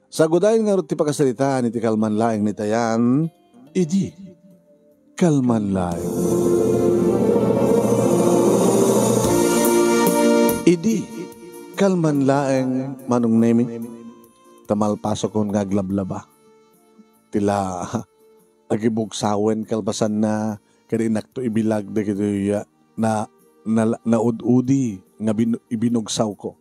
Sa gudayon nga ti pagkasalitaan iti kalman laeng ni tayan, idi kalman laeng. Idi kalman laeng manong nemi tamalpasok kong ngaglablaba. Tila agibugsawen kalbasan na karinak to ibilag na kito na ud-udi nga ibinugsaw ko.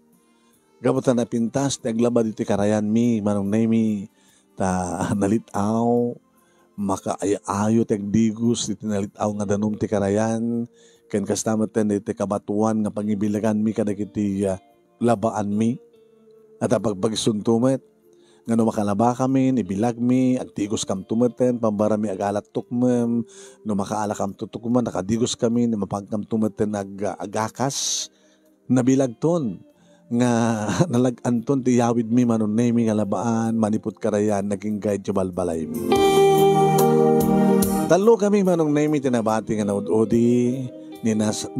Gabutan na pintas, ti aglaba dito karayan mi, manong nemi, ta nalitaw, makaayo ti agdigos, dito nalitaw nga danom ti karayan, ken kastamat ten dito kabatuan nga pangibilagan mi kadagiti labaan mi, at pagsuntumet, nga no makalaba kami, nibilag mi, agdigos kam tumeten, pambara mi agalat tukmem, no makaala kam tutukman, nakadigos kami, no mapagkam tumeten agakas, nabilag ton, nga nalaganton ti yawid mi manon nemi nga labaan maniput karayan naging guide ti balbalay mi. Talo kami manong nemi tinabati nga naud-odi ni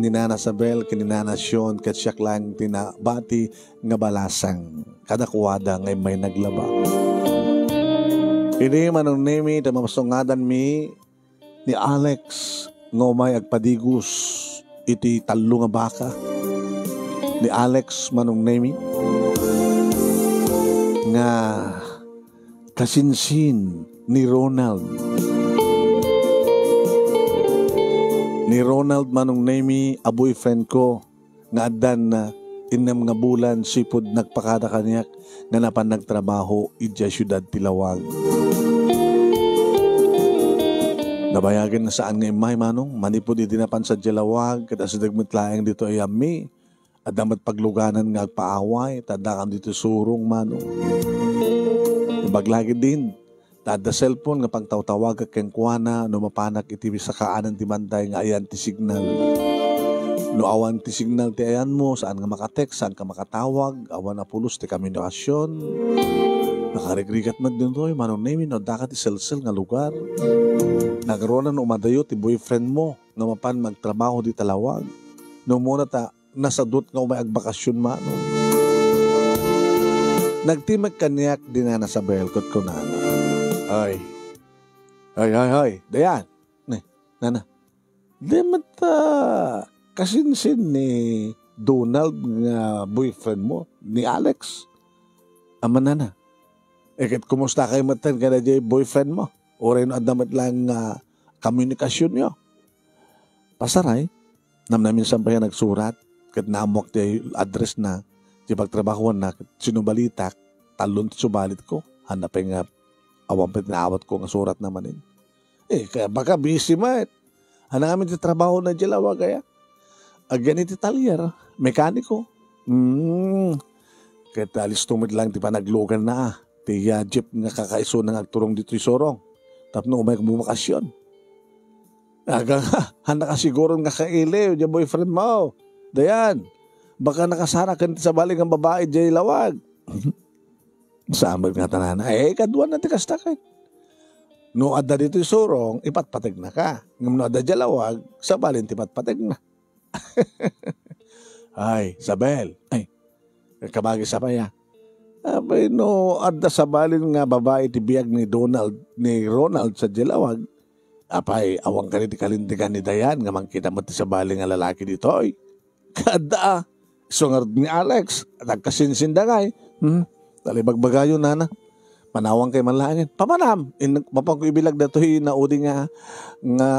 Nana Sabel ken ni Nana Sion ket siyak lang tinabati nga balasang kadakwada nga may naglaba. Ini manong nemi tamasungadan mi ni Alex ngomay agpadigos iti talo nga baka ni Alex manong nemi nga kasinsin ni Ronald manong nemi a boyfriend ko nga addan na inam nga bulan sipod nagpakada kanyak nga napan nagtrabaho idya syudad Tilawag. Nabayagan na saan nga imay manong manipod idinapan sa Tilawag kada sa dagmitlaeng dito ay ami at damat pagluganan nga agpaaway, tadakam dito surong manong. Ibaglagi din, tada cellphone nga pagtawtawag keng kuwana, no mapanak iti sa kaanan ti banday nga ayan ti signal. No awan ti signal ti ayan mo, saan nga makatext, saan ka makatawag, awan na pulos ti komunikasyon. Nakarigrigat man din to, manong nemi, no dakat ti sel-sel nga lugar. Nagaroon na umadayo ti boyfriend mo, no mapan magtrabaho di Talawag. No muna ta, nasadot nga may agbakasyon mano. Nagtimag kanyak din na sa belkot ko na. Ay, dayan. Nana. Di mata kasinsin ni Donald nga boyfriend mo, ni Alex. Ama nana. Eket kumusta kayo matan ka na di boyfriend mo? O rin adamat lang komunikasyon nyo. Pasaray, namin sampay nagsurat. Kat naamok ti address na di pagtrabahuan na sinubalitak talon ti subalit ko hanapin nga awampit na awat ko nga surat naman kaya baka busy mat hanang amin ti trabaho na Tilawag kaya agyan iti talyer mekaniko kaya talis tumid lang ti panaglugan na ti jeep nga kakaiso na agturong dito isorong tapno umay bumakasyon aga handa ka siguro nga kailiw di boyfriend mo dayan, baka nakasara ka sa baling ang babae dyan Lawag. Samad nga tanana, kaduan na tikas takay. No adda dito surong, ipatpatag na ka. No adda dyan Lawag, sa balin tipatpatag na. Ay, Sabel, kabagi sa paya. Abay, no adda sa balin nga babae tibiyag ni Ronald sa Dilawag. Apay, awang ka niti kalindigan ni Dayan, nga mangkita mo sa baling nga lalaki dito, kada sungarad ni Alex at agkasinsinda ngay talibagbagayo nana manawang kay manlangin pamanam mapang ko ibilag dato naudi nga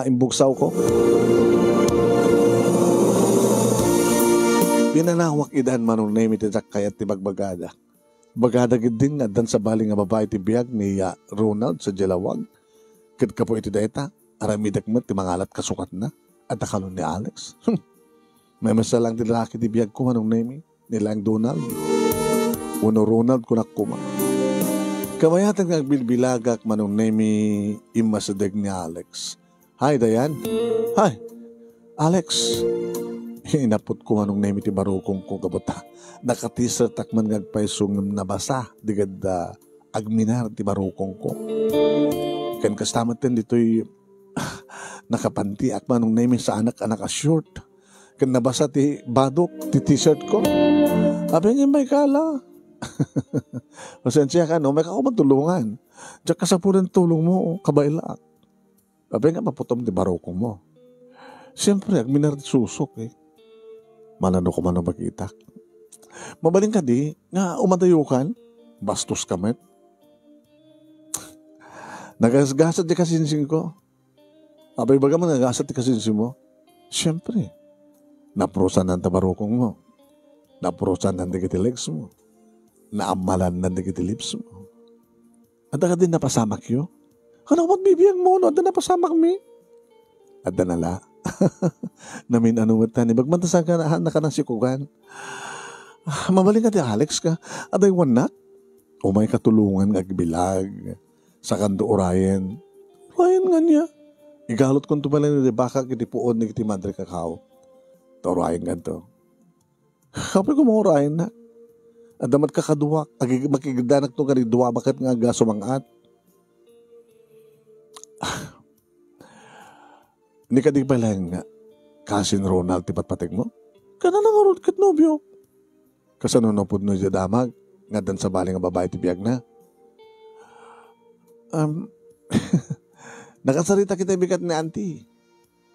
imbugsaw ko pinanawak idan manong name ititak kayat ti bagbagada bagada gid din addan sa baling nga babae ti biyag ni Ronald sa Dilawag ket kapo iti dayta aramidak met ti mangalat kasukat na at akalon ni Alex may masalang ti lalaki ti biyag ko manong nemi nilang Donald uno Ronald kunak kuma kamayatan nga bilbilagak manong nemi imasadeg ni Alex. Hi Dayan. Hi Alex. Inapot ko manong nemi ti barukong ko kabota nakatisar takman ngagpaisong nabasa digad agminar ti barukong ko kan kastamat ten dito'y nakapanti at manong nemi sa anak-anak a short kan nabasa ti badok, ti t-shirt ko. Abi nga may kala. Pasensya ka, no? May kako matulungan. Diyan ka sa punang tulong mo, kabaila. Sabi nga, maputom di barokong mo. Siyempre, ang minard susok eh. Manano ko man ang magkita. Mabaling ka di, nga umatayukan, bastos ka met. Nagasgasat di kasinsin ko. Abay baga man nagasat di kasinsin mo. Siyempre, naprosan ng tabarokong mo. Naprosan ng digiti legs mo. Naamalan ng digiti lips mo. At ka din napasamak yun. Ano ba't bibiyang mo? No? At napasamak mi? At nala. Namin anuwatan. Bagmantasan ka na ka ng sikugan. Mabaling ka di Alex ka. At ay wanak. O may katulungan agbilag. Sa kando Orion. Orion nga niya. Igalot kong tumalan ni baka kiti puon ni kiti madre kakao. To Orion nga to. Kapag ko mo Orion na. At damat kakaduwak. Makigidanak to kani duwa bakit nga gasumangat. Ni ka di pala nga Cousin Ronald tipat patig mo? Kana na nga ron kat nobyo. Kasanunopod no dya damag. Nga dan sa bali nga babae tibiyag na. Nakasarita kita bigat ni auntie.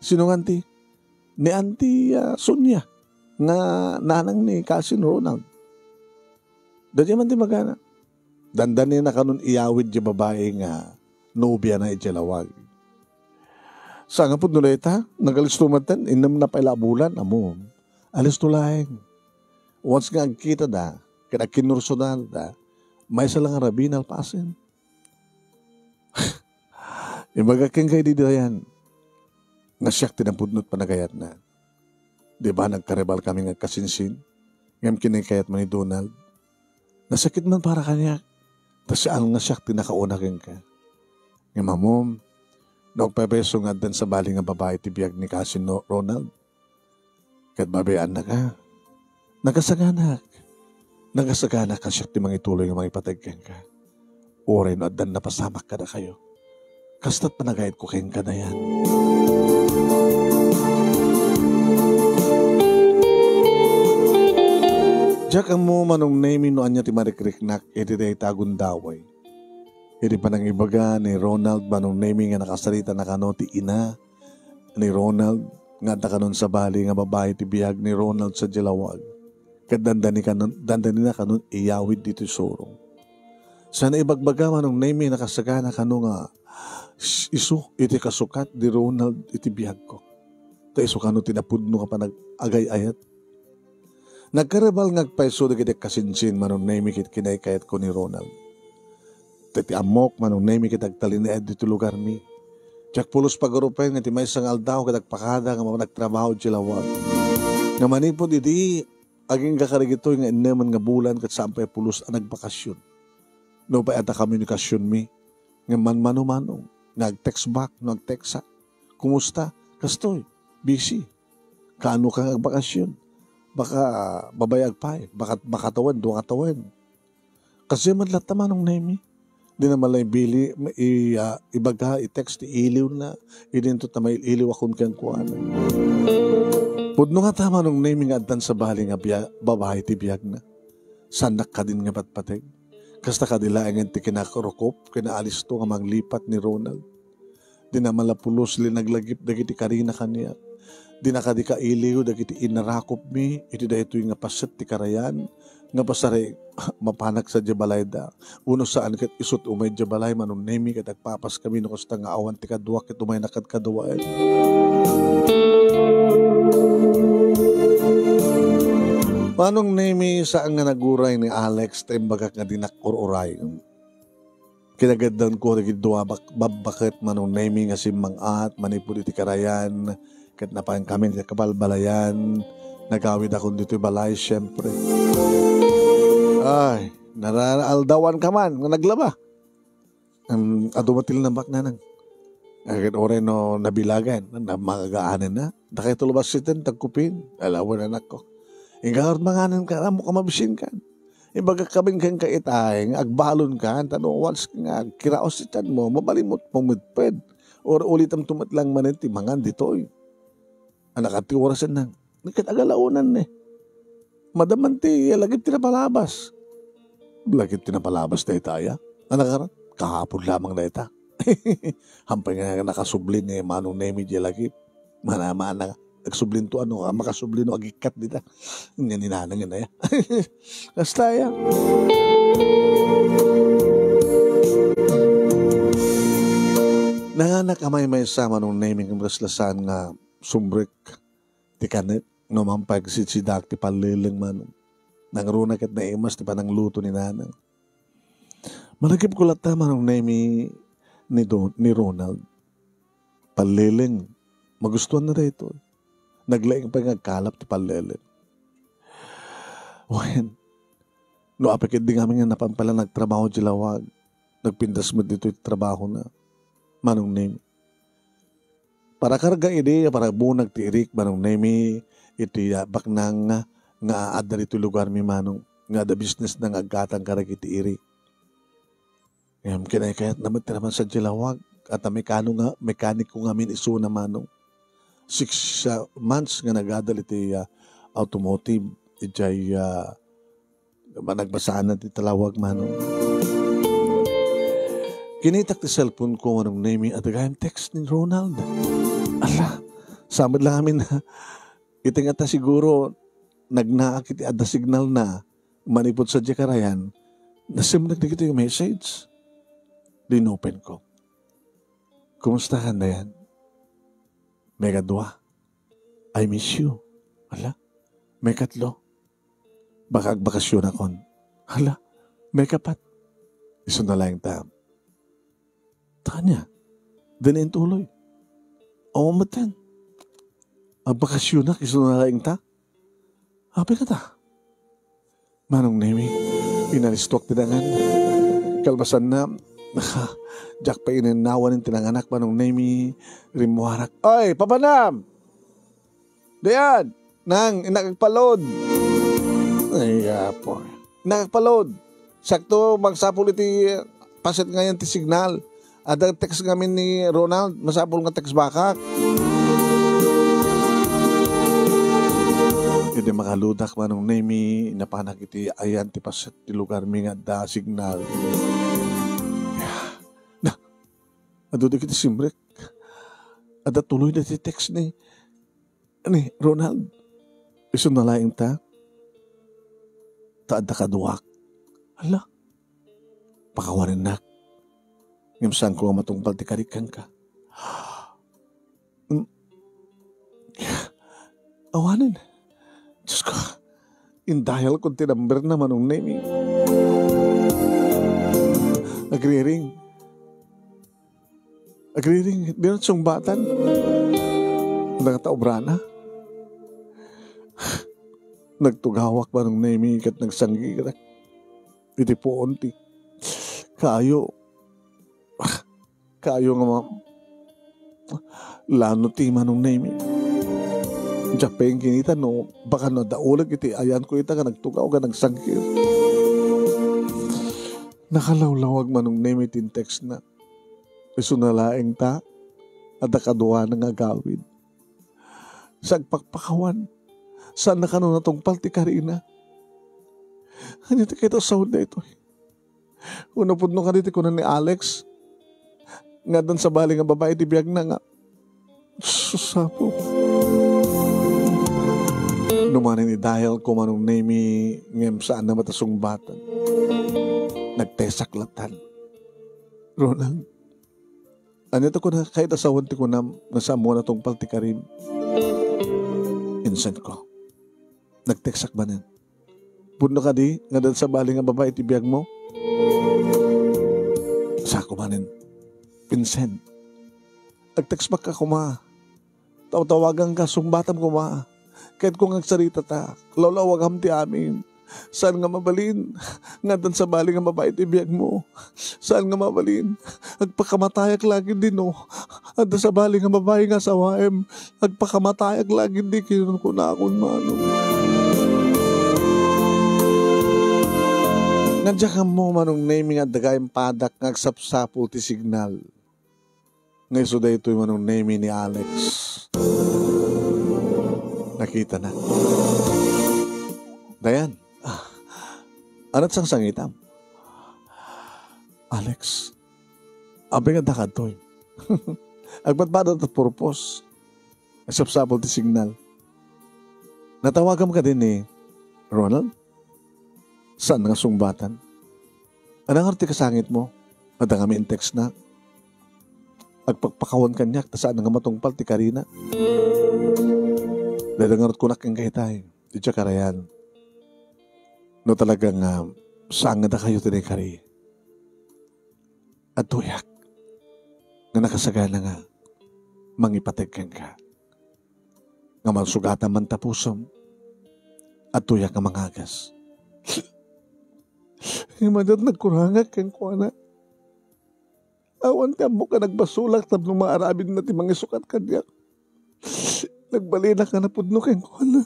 Sino nga auntie? Ni auntie Sonia. Nga nanang ni Cousin Ronald. Dadya man di magana. Dandanin na kanun iyawid di babae nga nobya na itjalawag. Sa nga po nuleta, nagalistumatan, inam na paila bulan, amo. Alis tulaeng. Once nga kita da, kaya kinursunan da, may salang rabinal pasin. Imbaga keng kayo di yan, nga siyak tinampudnot panagayat na. Di ba nagkarebal kami nga kasinsin, ngam kinikayat man ni Donald. Nasakit man para kanya, tas siya ang nga siyak tinakauna keng ka. Nga mamom, nagpapeso nga dan sa bali nga babae tibiyag ni Cousin Ronald. Kat babayaan na ka. Nagasaganak ka siya ti mga ituloy nga mga ipatagkan ka. Oray no at dan napasamak ka na kayo. Kasta't panagayad ko kayong ka na yan. Diyak ang mo manong name no anya ti marikriknak iti day tagun daway. Iti pa nang ibaga ni Ronald manong name nga nakasalita na kano ti ina ni Ronald nga kanon sa bali nga babae ti biyag ni Ronald sa Jalawag. Dandani na kanon iyawid dito sorong. Sana ibagbaga manong name nakasagana kano nga isu iti kasukat di Ronald iti biyag ko. Ta isu kano tinapudno ka pa nag-agay-ayat. Nagkarebal ngagpaiso da kita kasinsin manong name kit kinaykayat ko ni Ronald. Tati amok manong name kit agtalinaed dito lugar mi. Tiyak pulos pag-urupen nga ti may sang aldaw kadagpakada nga nagtrabaho Jalawag. Nga manipod iti aging kakarigito nga inaman nga bulan kat sampay pulos ang nagbakasyon. No pa ata komunikasyon mi nga manmanong nag-text back, nag-text sa. Kumusta? Kastoy, busy. Kaano kang agbakasyon? Baka babayag pa eh. Baka tawan, duwa katawan. Kasi man lahat naman ng name di na malay bili, ibaga, i-text, iliw na. Idinto tamay iliw akong kang kuwan. Pudno nga tama nung naming addan sa bali nga babae ti biyag na. Sanak ka din nga patpateg. Kasta kadilaangan ti kinakurukop, kinaalis to nga maglipat ni Ronald. Di na malapulos li naglagip dagiti karina kaniya. Di na kadi ka iliw dagiti inarakop mi, iti da ito nga paset ti karayan, nga pasare mapanak sa jabalay da. Uno saan kat isut umay jabalay manong nemi kat agpapas kami no kasta nga awan ti kadwa kat umay nakad kadwaen. Manong nemi saan nga naguray ni Alex taimbaga nga dinak-uray. Kinagadan ko rin dua babakit manong nemi nga simangat manipod iti karayan kat napain kami nga kabalbalayan nagawid akong dito balay syempre. Ay, naraaldawan ka man nga naglaba. Adumatil na bak na nang. Agad oray no nabilagan na magagaanan na. Dakay tulubas sitin tagkupin. Alawan anak ko. Ingahard manganan ka, mo ka mabisin ka. Ibaga kaming kang kaitay, agbalon ka, tanong once nga, kiraos sitan mo, mabalimot pumutped. Or ulit ang tumatlang maniti, mangan ditoy. Anak at orasan nang, nagkatagalaunan eh. Madaman ti, lagip ti napalabas. Lagit tinapalabas na itaya. Anakaran, kahapon lamang na ita. Hampay nga nakasublin ni Manong Nemi di lagi. Manamaan na nagsublin to ano, makasublin no agikat dita. Nga ninanang yun na ya. Basta ya. Nanganak amay may sa Manong Nemi ng raslasan nga sumbrek ti kanet no mampag si ti paliling Manong. Nangruna kat na imas ti panang luto ni nanang. Malagip ko lata Manong Nemi ni Ronald. Paliling. Magustuhan na rito. Naglaing pa nga kalap ti paliling. Wen, no apikit din kami nga napampala nagtrabaho di lawag. Nagpindas mo dito yung trabaho na. Manong Nemi. Para karga ide, para bunag ti irik Manong Nemi, iti bak nang nga adda rito lugar mi Manong, nga da business na nga agatang karag iti irik. Ngayon kinay-kayat naman tinaman sa Jilawag at mekaniko nga min iso na Manong. 6 months nga nagadal iti automotive, iti nagbasaan na ti talawag Manong. Kinitak ti cellphone ko Manong Nemi at gayang text ni Ronald. Ala, samad lang amin na iting ata siguro nagnaak iti ada signal na manipod sa Jakarayan nasim nagdikito yung message. Dinopen ko. Kumusta ka na yan? May kadwa. I miss you. Hala, may katlo. Baka agbakasyon akon. Hala, may kapat. Iso na lang ta. Tanya, dinin tuloy. O matan. Agbakasyon na, iso na lang ta. Happy ka ta. Manong Nemi, inalistok tinangan. Kalbasan na, Jack pa inanawan ng tinanganak Manong Nemi, rimuharak. Oy, papanam! Dayan! Nang, inakagpalod. Ay, po. Inakagpalod. Sakto, magsapul iti paset ngayon ti signal. Ada text ngamin ni Ronald, masapul nga text bakak. Hindi makaludak Manong Nemi, inapanak iti ayan ti paset ti lugar mi nga da signal. Adudo kita simbrek. Ada tuloy na si text ni Ronald. Iso na laing ta. Taada kaduwak. Hala. Pakawarin na. Ngimsan ko ang matungpal ti karikan ka. Awanin. Diyos ko. Indahal kong tinamber na Manong Nemi. Nagriring. Agriring, di na sungbatan. Nagataobrana. Nagtugawak Manong Nemi kat nagsanggi ka. Iti po onti. Kayo nga lano ti Manong Nemi. Diyak pa yung kinita no, baka nadaulag iti ayan ko ita ka nagtugaw ka nagsanggi. Nakalawlawag Manong Nemi tin text na. Iso na laing ta, at akaduwa ng agawid. Sagpakpakawan, saan na kano na tong palti karina? Hanito kayo sound na ito. Unapod nung kanito ko na ni Alex, nga doon sa bali nga babae, di biyag na nga. Susapo. Numanin ni dahil ko Manong Nemi, ngem saan na matasong batan. Nagtesaklatan. Ronald, anito ko na kahit asawan ti ko na nasamuan na tong paltikarin. Insent ko. Nagteksak ba nan? Puno ka di, nga dahil sa bali nga babae tibiyag mo? Sako manin. Vincent. Nagtekspak ka kuma. Tawagan ka, sumbatam kuma. Kahit kung agsarita ta, lawlawag hamti amin. Saan nga mabalin? Nga dan sa bali nga babae tibiyag mo. Saan nga mabalin? Agpakamatayak lagi din no. At sa bali nga babae nga sawaem. Agpakamatayak lagi din kinon ko na akong Manong. Nadya ka mo Manong Nemi nga dagayang padak nga agsapsapo ti signal. Ngayon so da ito'y Manong Nemi ni Alex. Nakita na. Dayan. Anat sang sangitam. Alex, abi nga dakad to'y. Agbatbado at purpose. Asapsapol ti signal. Natawagam ka din ni Ronald? Saan nga sungbatan? Anong arti kasangit mo? Adang kami in text na. Agpagpakawan kanyak, ta saan nga matungpal ti Karina? Dadangarot ko na kang kahitay. Di siya karayan. No talagang saan nga da kayo tinay kari? At tuyak. Nga nakasagana nga. Mangipategkan ka. Nga magsugatan man tapusom. At tuyak nga mangagas. Himadot nagkurangak kang kuwana. Awan ka mo ka nagbasulak tabno maarabid na ti mga sukat kadyak. Nagbalina ka na pudno kang kuwana.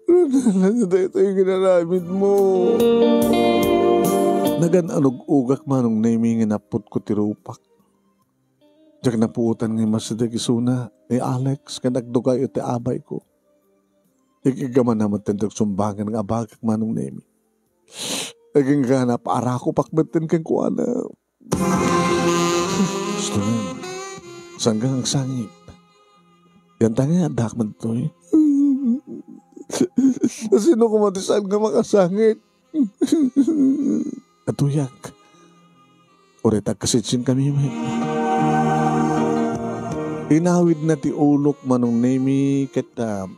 Ronald, ito yung ginarabid mo. Nagan-anog ugak manong naimingin na put ko tirupak. Diyak na puutan ng masadag isuna ni Alex ka nagdugay iti abay ko. Ikigaman naman tindag sumbangan ng abagak manong naimi. Naging ganap, para ko pakbatin kang kuwana. Gusto nga, sanggang ang sangit. Yan tanga, dakman to eh. Sino kumatisan nga makasangit? Atuyak. Uritag kasitsin kami may. Inawid na ti ulok manong nemi kita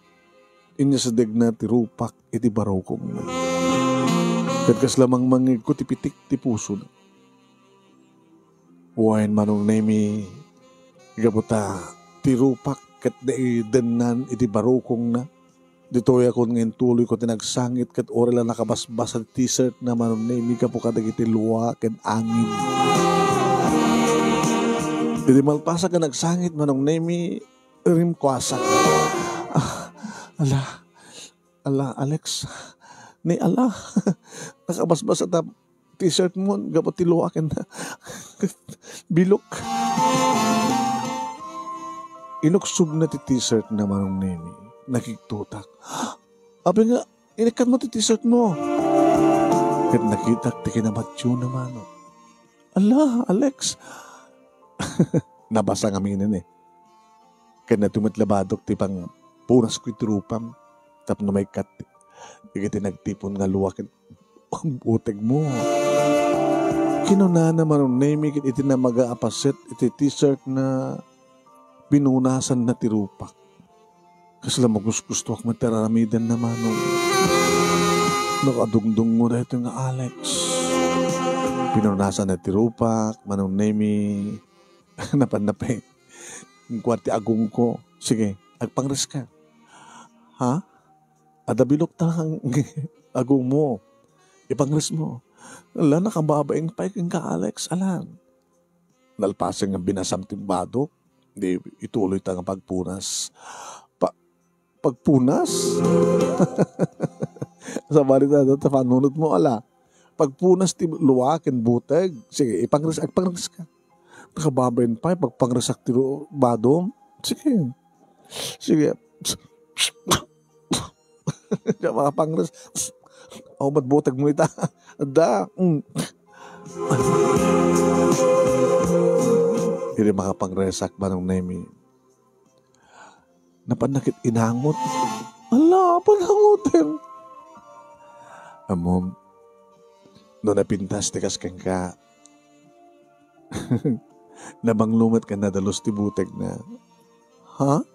inyasadag na ti rupak iti barokong na. Katkas lamang mangig ko tipitik ti puso na. Uwain manong nemi gabuta ti rupak kat daidanan iti barokong na. Dito akong ngayon tuloy ko tinagsangit kat orala nakabasbas at t-shirt na manong nemi ka po kadag iti luwa kat angin. Didi malpasa ka nagsangit manong nemi rimkwasak. Ala, Alex. Ni ala. Nakabasbas at t-shirt mo gabot ti luwa kat bilok. Inuksog na ti t-shirt na manong nemi. Nakiktutak. Abi nga, inikan mo ti t-shirt mo. Kat nakitak ti kinamatyo naman. Ala, Alex. Nabasa nga minin eh. Kat na tumatlabadok ti pang punas ko'y trupam. Tap na may kat. Ikiti nagtipon nga luwakin. Ang uteg mo. Kinuna naman ang name iti na mag-aapasit iti t-shirt na binunasan na tirupak. Kasi lang gusto ako mataramidan naman. Nakadungdung mo na ito nga Alex. Pinunasan na tirupak, manong nemi, napanapay. Ang kwati agong ko. Sige, agpangres ka. Ha? Adabilok tang agong mo. Ipangres mo. Ala, nakababaing paiking ka Alex. Alan. Nalpasing ang binasam timbado. Di ituloy tang pagpunas. Pagpunas? Sa balita na panunod mo, ala. Pagpunas ti luwakin buteg. Sige, agpangres ka. Nakababayin pa, pagpangresak ti badom. Sige. Sige. Diyan makapangres. O, ba't buteg mo ita? Da. Hindi makapangresak ba nung nemi? Napanakit inangot. Ala, panangutin. Amom, no napintas tikas kang ka. Nabang lumat ka na dalos ti buteg na. Ha?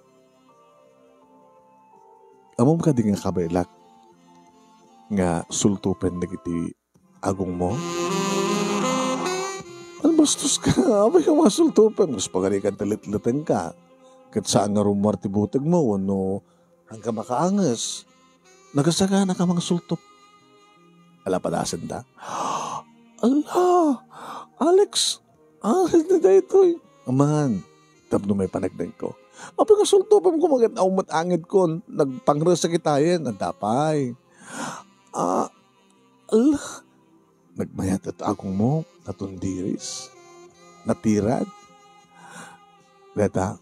Amom ka di nga kabailak. Nga sultupen na kiti agong mo. Ano bastos ka? Abay ka masultupen. Mas pagalikan talit-litan ka. Kat saan nga rumor ti buteg mo, no, hanggang makaangas, nagasagana ka mga sultop. Ala padasan da? Ala, Alex, hindi na ito eh. Aman, tapno may panagdag ko. Apa nga sultopam ko magat aumat angit ko, nagpangres sa kitayan, nadapay. Ala, nagmayat at akong mo, natundiris, natirad. Data,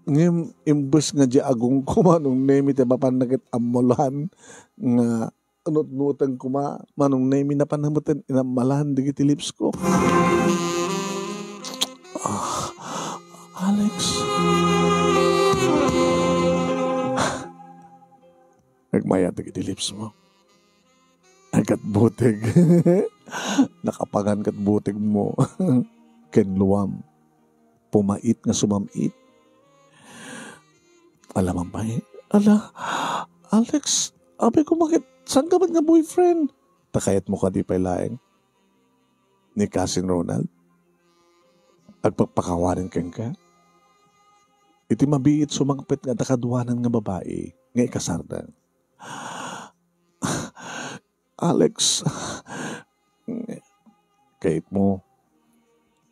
ngayon, imbes nga di agong kumanong nemi te papanagit amolahan nga anot-nutan ko manong nemi na panamutan inamalahan digiti lips ko. Alex. Nagmaya digiti lips mo. Agad butig. Nakapangan kat butig mo. Kenluam. Pumait nga sumamit. Alam ang bahay. Ala, Alex, abi ko bakit, saan ka ba nga boyfriend? Takayat mo ka di pailaeng. Ni Cousin Ronald. Agpagpakawarin kang ka. Iti mabiit sumangpit nga nakaduanan nga babae. Nga ikasardan. Alex, kahit mo,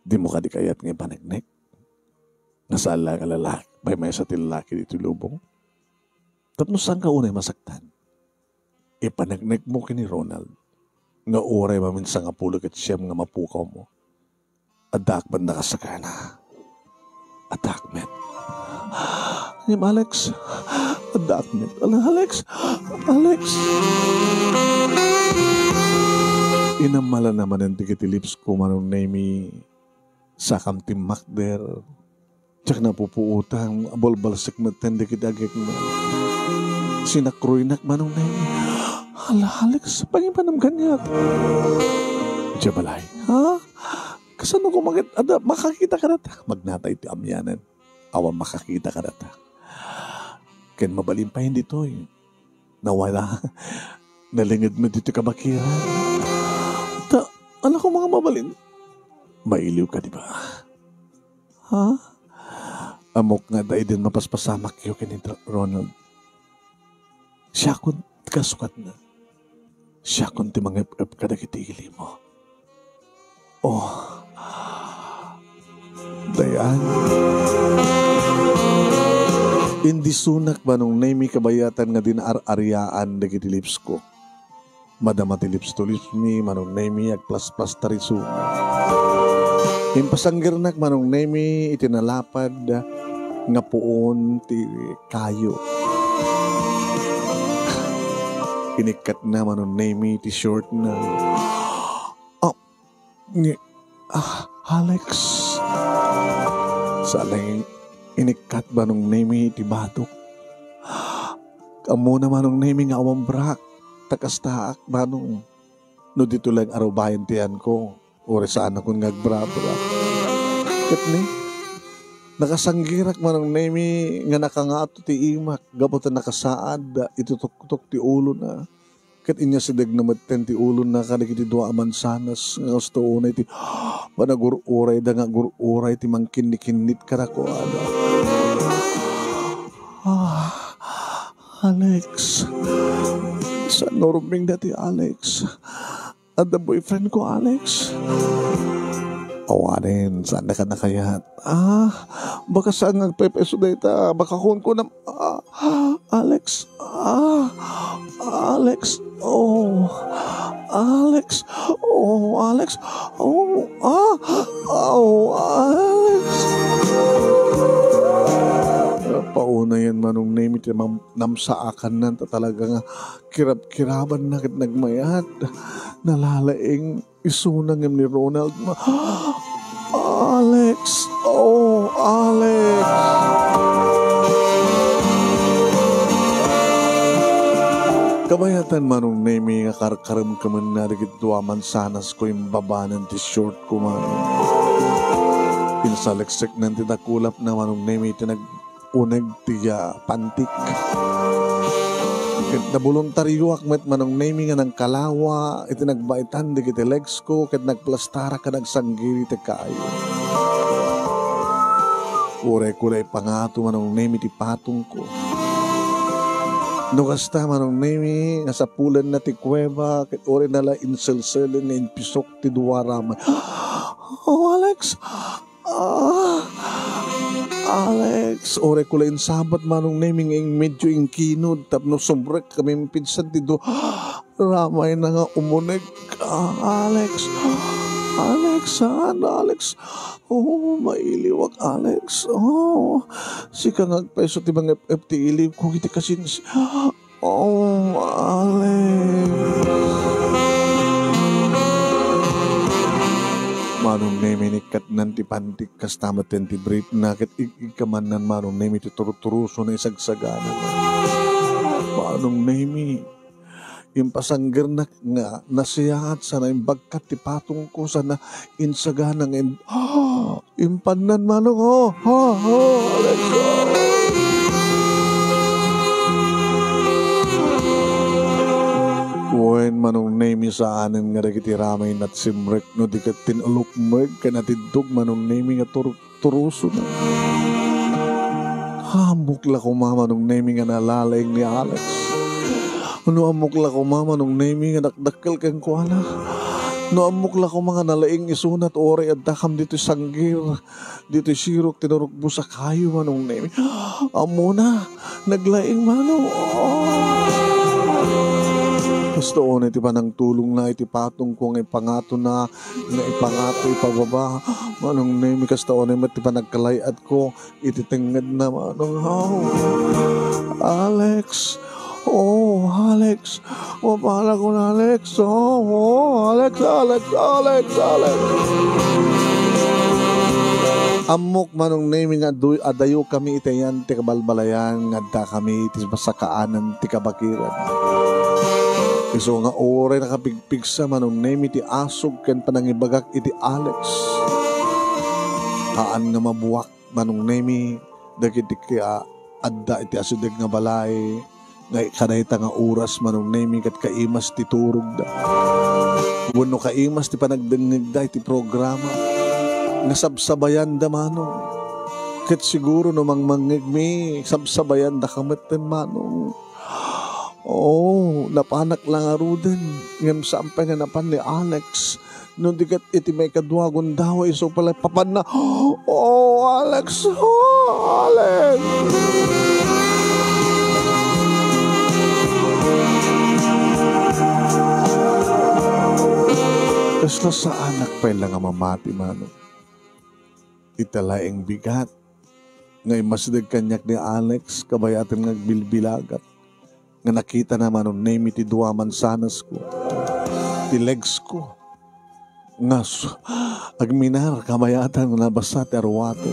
di mo ka di kayat nga panagnek. Nasala ka lalaki. May sa tilaki dito lubong. Tapno saan ka unay masaktan? Ipanagnek mo kini Ronald. Nga oray maminsan nga pulog at siyam nga mapukaw mo. Adak ba nakasakana? Adakmet. Ngim Alex. Adakmet. Alex. Alex. Inamala naman ang tigitilips ko manong name sa kamtimak der. Tsak na pupuutang abolbalsik matendikit agik mo. Sinakruinak manong na Hala, Alex, pangipanam ganyan. Diya balay, ha? Kasano ko makakita ka na ta? Magnatay ti amyanan. Awa makakita ka na ta. Ken mabalin pa hindi to eh. Nawala. Nalingid mo dito kabakiran. Ano ko mga mabalin? Mailiw ka, di ba? Ha? Amok nga dahil din mapaspasamak kayo kini Ronald. Siya kun kasukat na. Siya kun ti mga kadagitili mo. Oh. Dayan. Hindi sunak ba nung naimi kabayatan nga dinaar-aryaan dagiti lips ko. Madama ti lips to lips mi manong naimi ag plus tarisu. Impasanggernak manong naimi itinalapad nga puon ti kayo. Inikat na manong naimi ti short na. Alex. Saling inikat ba nung naimi ti batok. Kamu na manong naimi nga awambrak. Takastaak ba nung no dito lang araw bayan tiyan ko. Ore saan akong ngagbrabra. Kat ni, nakasanggirak manong naimi nga nakangato ti imak. Gabotan nakasaad, itutok-tok ti ulo na. Kat inya sidag na maten ti ulo na kanakiti dua amansanas. Nga gusto unay ti, panagururay da nga gururay ti mangkinit karako. Alex. Sa norming dati, Alex. At the boyfriend ko, Alex. Awarin, saan na ka nakayat? Baka saan nagpepeso na ita? Baka kun ko na... Alex. Alex. Oh. Alex. Oh, Alex. Oh. Alex. Pauna yan manong name iti namsaakan nan talaga nga kirab-kiraban na kit nagmayat nalalaing isunang ni Ronald Alex. Oh, Alex. Kabayatan manong name nga karkaram kaman na rigid duaman sanas ko yung babanan ti short ko manong pinsaleksek nan titakulap na manong name iti unag tiya pantik. Ket nabuluntaryo akmet manong naming nga ng kalawa iti nagbaitan di kiti legs ko ket nagplastara ka nagsanggiri ti kaayo. Ure-kulay pangato manong name iti patong ko. No kasta manong name nga sa pulan na ti kuweba ket ore nala inselselen na inpisok ti duwaraman. Oh, Alex. Alex, ore ko lang sabat manong naming ang medyo yung kinod tapno sombrek kami pinsan dito. Ramay na nga umunig. Alex. Alex, saan Alex? Oh, mailiwag Alex. Oh, sika ngagpeso ti mga FT iliw ko iti kasin. Oh, Alex. manong nemi nikat nanti pantik kas tamat ti break na ket ikaman nan manong nemi ti turuturuso na isagsagana. Manong nemi impasangger na nga nasiyahat sana imbagkat ti patong ko sana insagana ng impanan manong Alex. Wen manong nemi sa anen nga dagiti ramay nat simrek no di ket tinulukmeg kanatidog manong nemi nga turuso na. Hamok la ko manong nemi nga nalalayng ni Alex. No amok la ko manong nemi nga dakdakkel ken kuana. No amok la ko mga nalaing isunat ore at dakam dito sanggir. Dito sirok tinurukbo sa kayo manong nemi. Amo na naglaing manong. Gusto o na iti panang tulong na iti patong ko nga ipangato na ipangato ipababa. Manong nemi kasta o na iti panagkalayat ko iti tengad na manong Alex. Alex. Mapala ko na Alex. Alex. Amok manong nemi nga adayo kami itayan ti kabalbalayan nga da kami iti masakaanan ti kabakiran. Iso nga ore nakapigpigsa manong nemi ti asog ken panangibagak iti Alex. Haan nga mabuwak manong nemi dagiti kaya adda iti asudeg nga balay nga kadayta nga oras manong nemi kat kaimas ti turog da. Wenno kaimas ti panagdengeg da iti programa nga sabsabayan da manong. Ket siguro no mangmangeg mi sabsabayan da kameten manong. Napanak lang aruden ngem sampay nga napan ni Alex. No dikat iti may kadwagon daw iso pala papan na. Alex. Alex. Kasla sa anak pa lang nga mamati manong. Italaing bigat. Ngay masdag kanyak ni Alex kabayatan ngagbilbilagat. Nga nakita naman nung name iti dua mansanas ko. Ti legs ko. Nga agminar kamayatan nga nabasa ti arwato.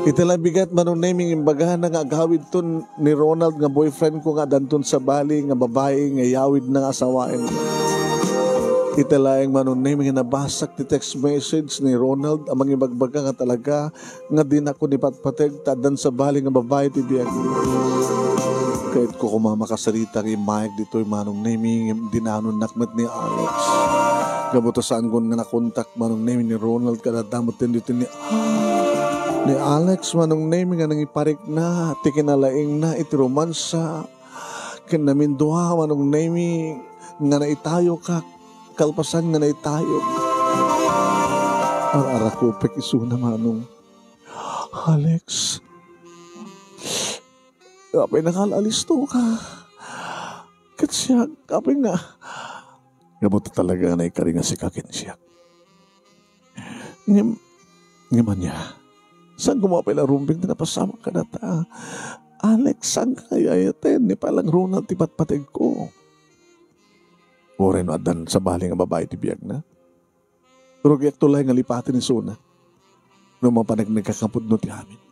Itala bigat man nung naming imbaga na nga agawid ton ni Ronald nga boyfriend ko nga danton sa bali nga babae nga yawid na nga asawain. Italaing man nung naming nabasak ti text message ni Ronald amang ibagbaga nga talaga nga din ako ni patpateg tadan sa bali nga babae ti biyag. Kahit ko kumamakasalita kay Mike dito yung manong naming dinanon nakmat ni Alex. Gabuto saan ko nga nakontak manong naming ni Ronald kadadamot din dito ni Alex manong naming nga nangiparik na tikinalaing na iti romansa kinaminduha manong naming nga naitayo ka kalpasan nga naitayo. Arakupek isuna manong Alex. Kapay nakalalisto ka. Katsiya, kapay nga. Gabuto talaga na ikaringa si kakin siya. Ngaman niya. Saan kumapay na rumbing na napasama ka na ta? Alex, saan ka kaya yaten? Ni palang Ronald tipatpateg ko. Ore no adan sa bali nga babae ti biyag na. Pero giyak tulay nga lipatin ni Suna. Nung mapanag nagkakapod no ti amin.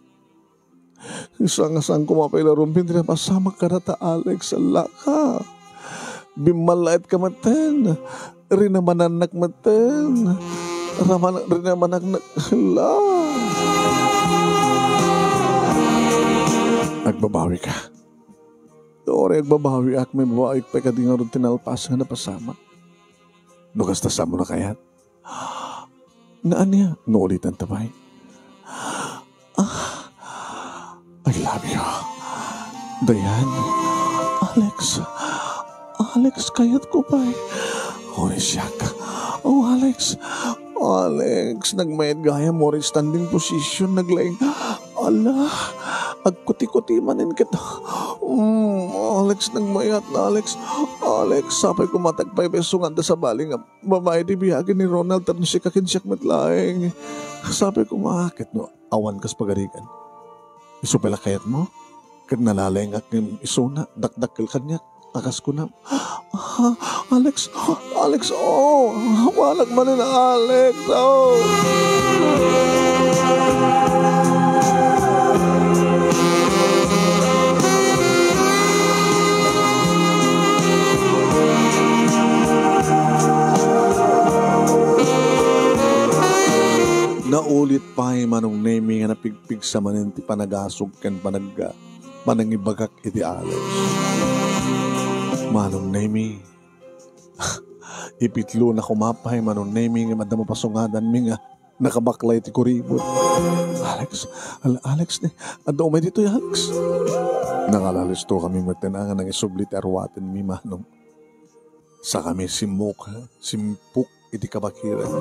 Isang kumapay na rumpin na pasama ka na ta Alex ala ka. Bimalait ka maten. Rinamananak maten. Rinamananak ala. Nagbabawi ka. Doon nagbabawi ak may babae pa ka di nga rin tinalpas nga na pasama. Nukastasam mo na kayat. Naan niya? Nuulitan tabay. I love you. Dayan. Alex, kayat ko ba? Siyak. Alex, nagmayad gaya mo rin standing position, naglaing, agkuti-kuti manin kita. Alex, nagmayat na, Alex, sapay ko matagpay beso nga sa baling, babae di biyagin ni Ronald, tapos si kakinsiyak matlaing. Sapay ko makakit, no, awan kas pagarikan. Iso pala kayat mo? Kag nalalay nga iso na, dakdakil kanyak. akas ko na. Alex, oh, walag man na Alex, oh. Naulit pa manong nemi nga napigpig sa manin ti panagasog ken panangibagak iti Alex. Manong nemi, ipitlo na kumapay manong nemi nga madamo pasungadan mi nga nakabaklay ti kuribot. Alex ni, ado may dito Alex. Nangalalisto kami matinangan ng isublit arwaten mi manong. Sa kami simpuk iti kabakiran.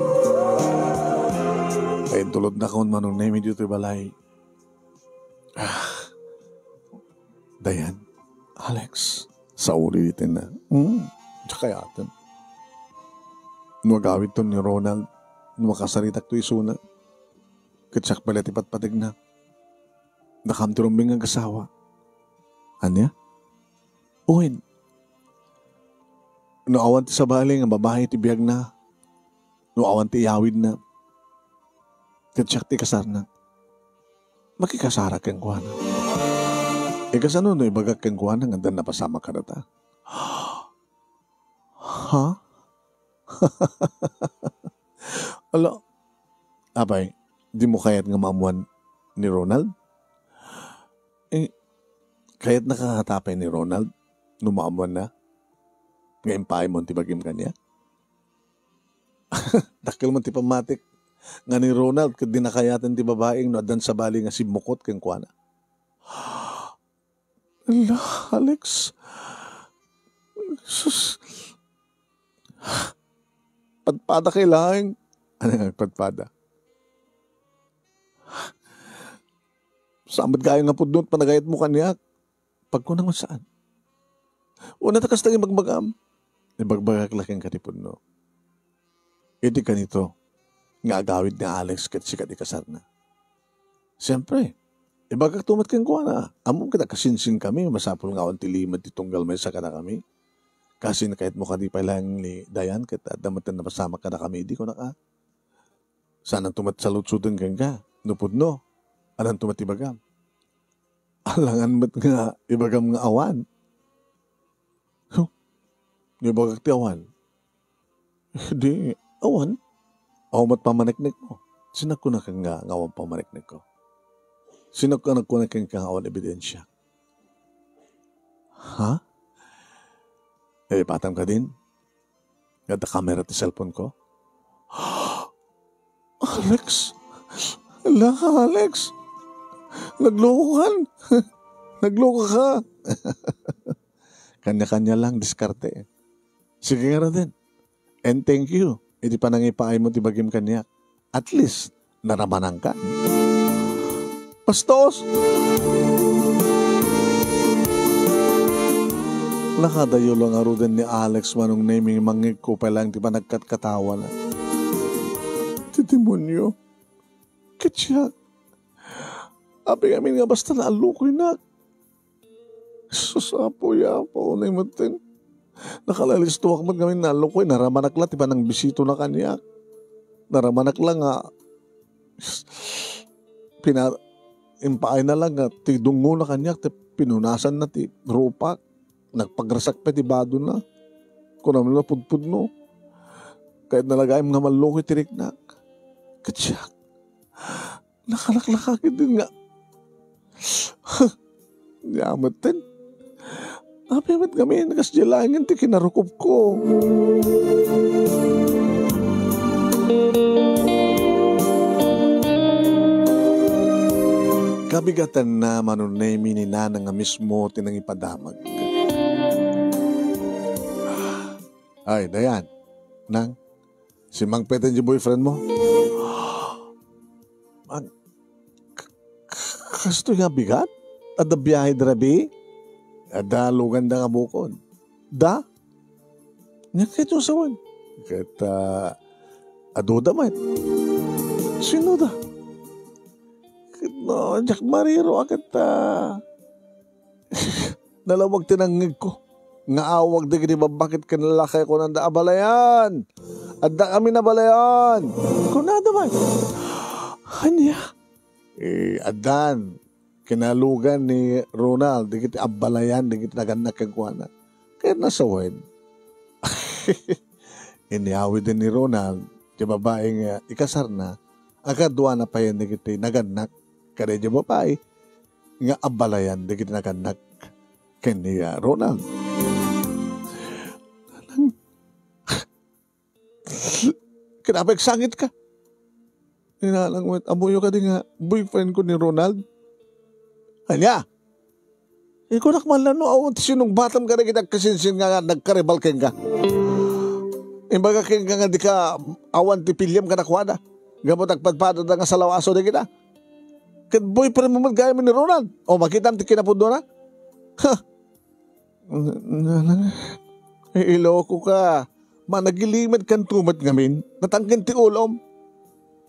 Ay tulod na kaon manong nemi dito balay. Dayan, Alex, sa uli itin na. Tsaka yatan. Nuwagawid to ni Ronald, nuwakasaritak to isuna. Kitsak pala tipat-patig na. Nakamtirumbing ang kasawa. Anya? Uwin. Nuawan ti sa baling ang babae ti biyag na. Nuawan ti iyawid na. Kitsak ti kasar na. Makikasara kang kuwana. Kasano no ibagak kang kuwana nga dan napasama ka na ta? Ha? Ala, abay, di mo kayat nga maamuan ni Ronald? Kayat nakakatapay ni Ronald nung maamuan na? Ngayon pa ay mo tibagim kanya? Dakil mo ti pamatik nga ni Ronald kat di nakayatan ti babaeng no adan sa bali nga si Mukot kang kuwana. Ala, Alex. Sus. Padpada kailangan. Ano nga padpada? Samad kayo nga po doon, panagayat mo kanya. Pagkunang saan? Una takas tayong magbagam. Ibagbagak laking katipod no. Iti kanito. Nga agawid ni Alex kat sikat ikasar na. Siyempre, ibagak tumat kang kuha na. Among kita kasinsing kami, masapol nga awan tilimad titunggal may sa kana kami. Kasi na kahit mo ka di pa lang ni Dayan, kita damatan na pasama ka na kami, di ko na ka. Sanang tumat sa lutsudan kang ka, nupod no. Anang tumat ibagam? Alangan ba't nga ibagam nga awan? Ibagak ti awan? Di, awan? Awan mat pamaniknik mo. Sinak ko na kang nga awan pamaniknik ko. Sino ka nagkunan kang awan ebidensya? Ha? Patam ka din? Gada kamera ti cellphone ko? Alex! Ala, Alex! Nagloko ka! Nagloko ka! Kanya-kanya lang, diskarte. Sige nga din. And thank you. Hindi pa nangipaay mo tibagim kanya. At least, naramanang ka. Pastos! Nakadayo lang arudan ni Alex manong naming mangig ko pa lang di ba nagkatkatawa na. Tidemonyo. Katyak. Abi kami nga basta naalukoy na. Susapo ya po na imatin. Nakalalistuwak man kami naalukoy. Naramanak lang di ba nang bisito na kanya. Naramanak lang nga. Impaay na lang nga. Tidungo na kanya. Pinunasan na ti rupak. Nagpagrasak pa ti bado na. Kung naman na pudpud no. Kahit nalagay mga malukoy tiriknak. Katsak. Nakalaklakakit din nga. Yamat din. Napiyamat kami. Nagasdyalangin ti kinarukop ko. Kabigatan na manunaymi ni Nana nga mismo tinang ipadamag. Ay, Dayan. Nang, si Mang Peten yung boyfriend mo? Kasto nga bigat? Ada biyahe drabi? Ada lugan da nga bukod? Da? Nga kahit yung sawan? Kahit ado damat? Sino da? No, Jack Mariro agad dalawag tinangig ko. Nga awag di kini bakit kanlalaki ko nanda abalayan. Adda kami nabalayan. Kung na naman. Hanya. Adan. Kinalugan ni Ronald. Di kiti abalayan. Di kiti naganak kang kuwana. Kaya nasawen. Iniawid din ni Ronald. Di babaeng ikasar na. Akadwa na pa yan di kiti naganak. Kaya di babae. Nga abalayan. Di kiti naganak. Kaya Ronald. Kinapag sangit ka. Hinalang mo, amuyo ka din nga, boyfriend ko ni Ronald. Kanya? Ikaw nakman lang no, awan sinong batam ka na kinagkasinsin nga nagkarebal keng ka. Imbaga keng ka nga di ka awan ti pilyam ka nakwada. Gamot agpadpada na nga sa lawaso na kita. Kat boyfriend mo magaya mo ni Ronald. O makita ti kinapundo na? Ha? Iloko ka. Managilimad kan tumat ngamin, natangkin ti ulom.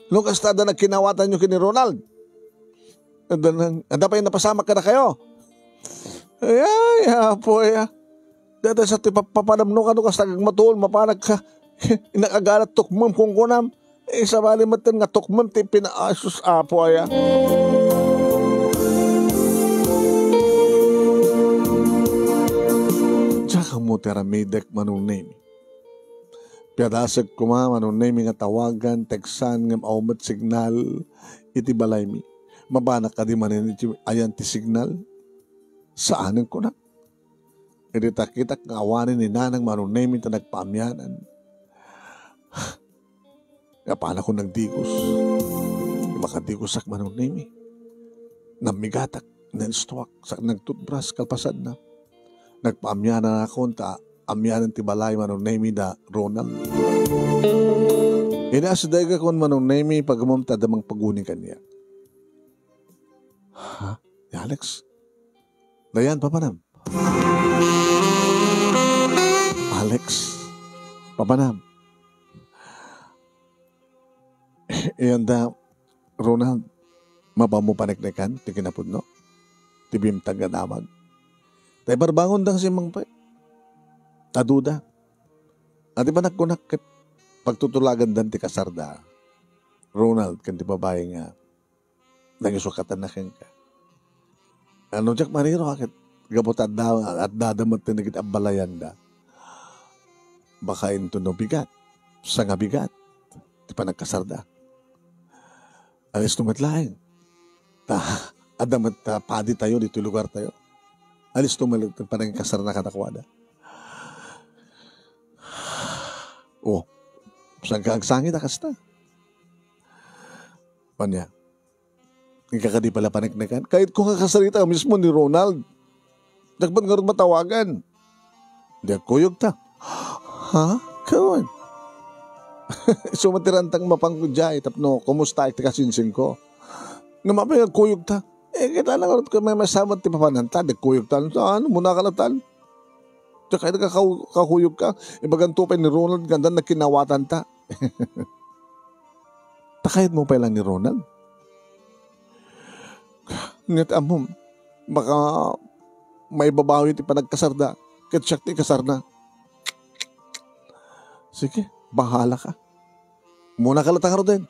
Lukas tada na kinawatan nyo kini Ronald. Anda pa yung napasama ka na kayo. Ay, po ya. Dada sa ti papadamno ka lukas tagang matuol, mapanag ka. Inakagalat tukmam kung kunam. Sa bali matan nga tukmam ti pinaasus apo ya. Tsaka mo teramidek manunemi. Piadasag kuma manunay nga tawagan, teksan, ngam aumat signal, iti balay mi. Mabanak ka di manin iti ayan ti signal. Saanin ko na? Iti takitak nga awanin ni nanang manunay mi ta nagpaamyanan. Kapana ko nagdigos. Makadigosak manunay mi. Namigatak, nanstuwak, sa nagtutbras, kalpasad na. Nagpaamyanan ako ta amyanan ti balay manunay mi da Ronald. Inaasiday ka kung manunay mi pagmamta damang paguni kanya. Ha? Alex? Dayan, papanam. Alex? Papanam. Iyan da, Ronald, mabamu paniknikan, ti kinapod no? Ti bimtag nga damag. Tay barbangon dang si Mang Pay. Taduda. At iba nagkunak pagtutulagan dan ti kasarda. Ronald, kan ti babae nga nagisukatan na keng ka. Ano jak mariro akit gabot at dadamat na nagit abalayan da. Baka into no bigat. Sa nga bigat. Ti pa nagkasarda. Alis tumatlaing. Adamat padi tayo dito lugar tayo. Alis tumalag pa nagkasar na katakwada. Oh, sangit akas na. Panya, ikakadi pala paniknikan. Kahit kung kakasalita mismo ni Ronald, nagban nga rin matawagan. Hindi kuyog ta. Ha? Kawan. Sumatirantang mapangkudya, tapno, kumusta iti kasinsin ko. Namapay kuyog ta. Kita lang rin ko may masamat ti papananta, nagkuyog ta. Ano, muna ka na tan. Tsaka kakuyog ka. Ibagang tupay ni Ronald, ganda na kinawatan ta. Takayad mo pa lang ni Ronald. Ngunit amom, baka may babawi ti panagkasarda. Katsyak ti kasarna. Sige, bahala ka. Muna ka latang din.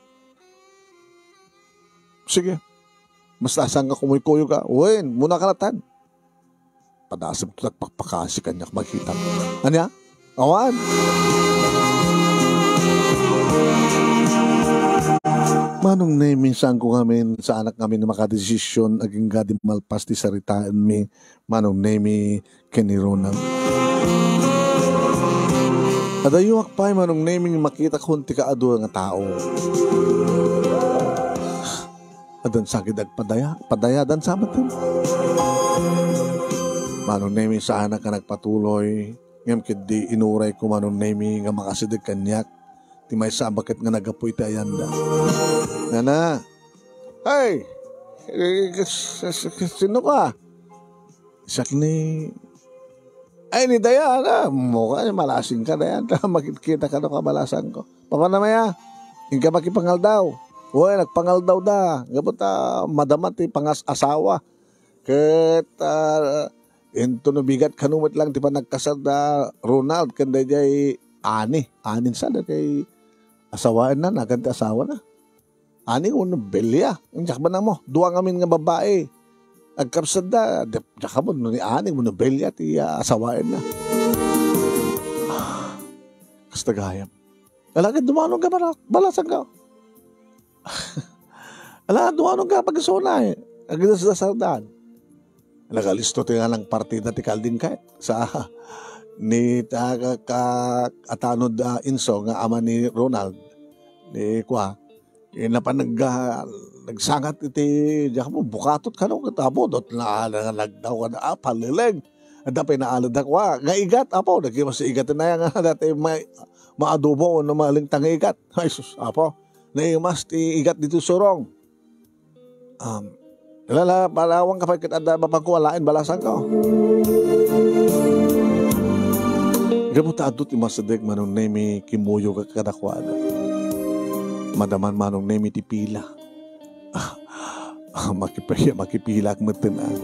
Sige. Basta asang ka kumuykuyo ka. Uwin, muna ka latan. Padasam ito nagpapakasi kanyak makita. Anya? Awan? Manong na minsan ko kami sa anak kami na makadesisyon aging gadi malpas ti saritaan mi manong na mi Kenny Ronald. At ayuak pa manong na mi makita kung ti kaado nga tao. Adan sakit padaya dan sabat din. Manong nemi sa anak ka nagpatuloy, ngam kidi inuray ko manong nemi nga makasidig kanyak, ti may sabakit nga nagapoy ti ayanda. Nana, hey, sino ka? Isak ni, ay ni Dayana, mukha malasing ka Dayan, makikita ka na kamalasan ko. Papa na maya, hindi ka makipangal daw. Uy, nagpangal daw da, gabot madamat ti pangas asawa. Ket, Ento no bigat kanumit lang ti pa nagkasal na Ronald kanda jay anin sana kay asawaan na naganti asawa na. Ani uno belya. Ang jakban na mo. Duwa ngamin nga babae. Agkapsad na. Jaka mo ni ani mo no belya ti asawaan na. Kastagayam. Alagad dumanong ka balasan ka. Alagad dumanong ka pag-isona eh. Agad sa sardaan. Nagalisto ti nga lang partida ti Kalding kay sa ni atanod Inso nga ama ni Ronald ni Kwa nagsangat iti diya mo bukatot ka no katabo dot na nagdaw ka na palileg adapay na alad Kwa nga igat apo nagkimas igat na nga dati may maadobo no maling tang igat ay sus apo naimas ti igat dito surong lala, palawang kapag kita mapagkuwalain, balasan ka. Gamuta adot imasadeg manong nemi kimuyo ka kadakwada. Madaman manong nemi tipila. Makipila ak matinan.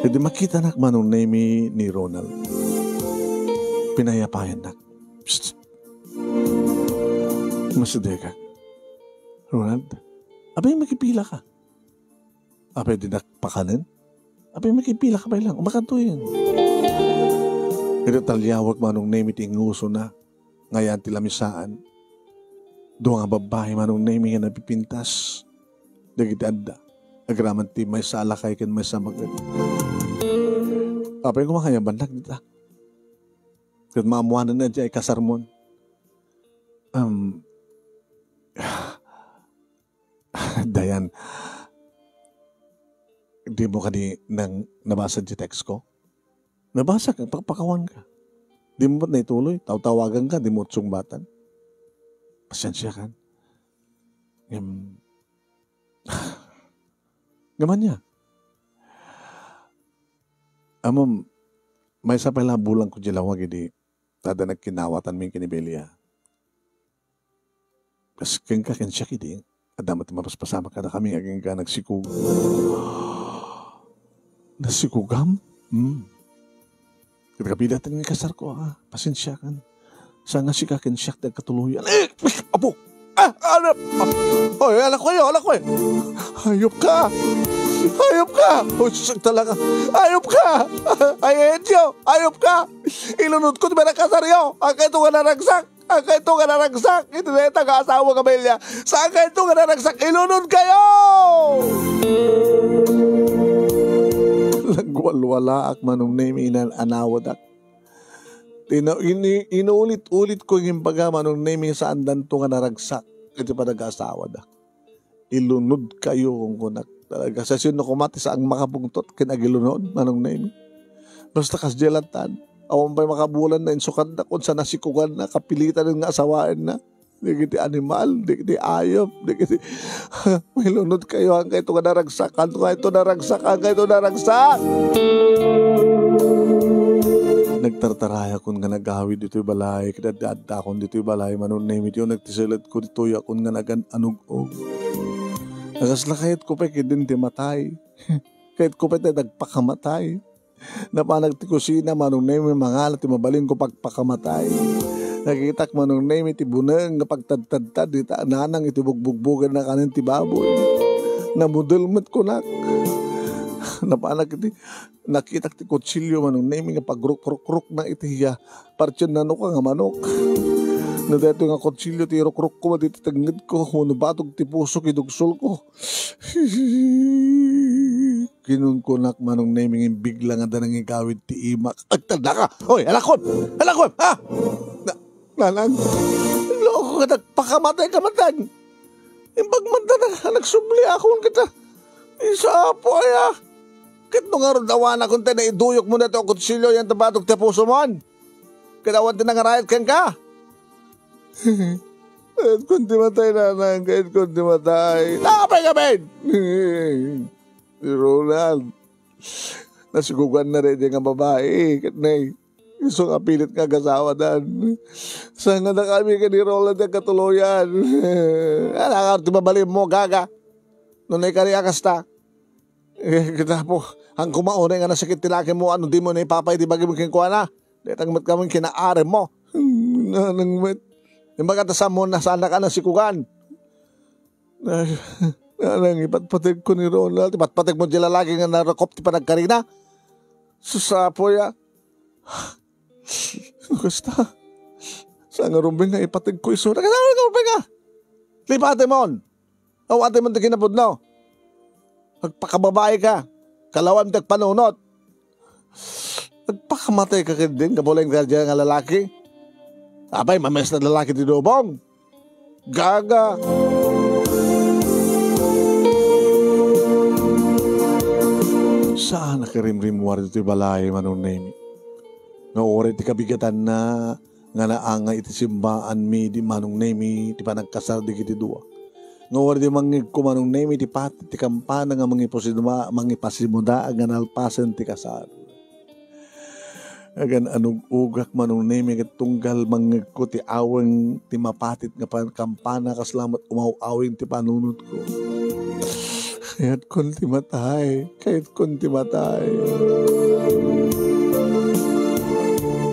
Jadi makita nak manong nemi ni Ronald. Pinayapayan nak. Masadeg ka. Ronald, abay makipila ka. Apay di nakpakanin? Apay makipila ka ba lang? Umakantuyin. Ito talyawag manong name itinguso na. Ngayon tilamisaan. Doon nga babae manong name nga napipintas. Dagiti adda. Agraman ti may salakay ken may samagad. Apay kumakaya bandag dita. Kat maamuanan na dyan ay kasarmon. Dayan. Di mo kani nang nabasa di text ko? Nabasa ka, pagpakawan ka. Di mo ba't naituloy? Tawagan ka, di mo tsungbatan. Pasensya ka. Gaman niya. Amam, may sa pala bulang ko dilawag hindi tada nagkinawatan min kinibelia. Kas keng ka kensya kidi. Adamat mapaspasama ka na kami aging ka nagsikug. Nasikugam? Kagabila tayo ng kasar ko, pasensya kan. Sa nga si kakensyak na katuluyan. Apo! Alap! Hoy, alak ko eh! Hayop ka! Hoy, susag talaga! Hayop ka! Ay, Edyo! Hayop ka! Ilunod ko diba na kasaryo! Ang kaito ka naragsak! Ito na yung taga-asawa Kamelya! Saan kaito ka naragsak? Ilunod kayo! Nagwalwala ak manong name inanawadak. Inuulit-ulit ko yung baga manong name sa andan to nga naragsak. Ito pa nag-asawa dak. Ilunod kayo kung kunak. Talaga sa sino kumati sa ang makapungtot kinagilunod manong name. Basta kasjelatan. Awan pa'y makabulan na insukan na kung sa nasikukan na kapilitan ng asawaan na. Di animal, di ayop, may lunod kayo hanggang ito ka naragsak, Nagtartaraya kung nga nagawid dito'y balay, kinadada kung dito'y balay, manunimit yun, nagtisilat ko dito'y akong nga nagananugog. Nagaslakayat ko pa kidin di matay, kahit ko pa nagpakamatay. Napanag ti kusina, manunimit mga alat, mabalin ko pagpakamatay. Nakitak manong name iti bunang nga pagtadtadtad ita nanang iti bugbugbugan na kanin ti baboy. Namudulmet ko nak. Napanak iti nakitak ti kutsilyo manong name nga pagruk-ruk-ruk na iti hiya. Partyan na ka nga manok. Na dito nga kutsilyo ti ruk-ruk ko matiti tagngid ko. Huno batog ti puso kidugsol ko. Kinun ko nak manong name nga bigla nga danang igawid ti imak. Agtanda ka! Hoy, alakon! Ha! Nanang, loko ka nagpakamatay ka matan. Imbag matan na nagsubli akong kita. Isa po ay kit nung araw dawan akong tayo na iduyok mo na ito ang kutsilyo yan tabatog te puso mo. Kadawan din nangarayat kang ka. Kahit kundi matay nanang, kahit kundi matay. Nakapay ka ben! Si Ronald, nasigugan na rin yung babae. Katnay. Gusto nga pilit nga gasawa dan. Saan nga na kami ka ni Roland ang katuluyan? Alakar, tumabalim mo, gaga. Nunay ka rin akasta. Kita po, ang kumaunay nga na sakit tilaki mo, ano di mo na ipapay, di bagi mo kinuha na. Di tangmat ka mo kinaari mo. Nanangmat. Yung magkatasa mo na sana ka na sikugan. Nanang ipatpatig ko ni Ronald. Ipatpatig mo dyan lalaki nga narakop ti panagkarina. Susapo ya. Gusta. Sa nga rumbing nga ipatig ko iso. Nakasama ka rumbing nga. Lipate mo. Awate mo di kinapudno. Magpakababae ka. Kalawan tag panunot. Nagpakamatay ka din. Kabulang ka dyan nga lalaki. Abay, mames na lalaki di dobong. Gaga. Saan nakarimrimwar dito balay manunay mi? Nga ori ti kabigatan na nga naanga iti simbaan mi di manunay mi ti panagkasar di kiti duwa. Nga ori di mangig ko manunay mi ti pati ti kampana nga mangipasimuda nga nalpasan ti kasar. Agan anong ugak manunay mi tunggal mangig ko ti awang ti mapatit nga kampana kaslamat umaw-awing ti panunot ko. Kahit kunti matay.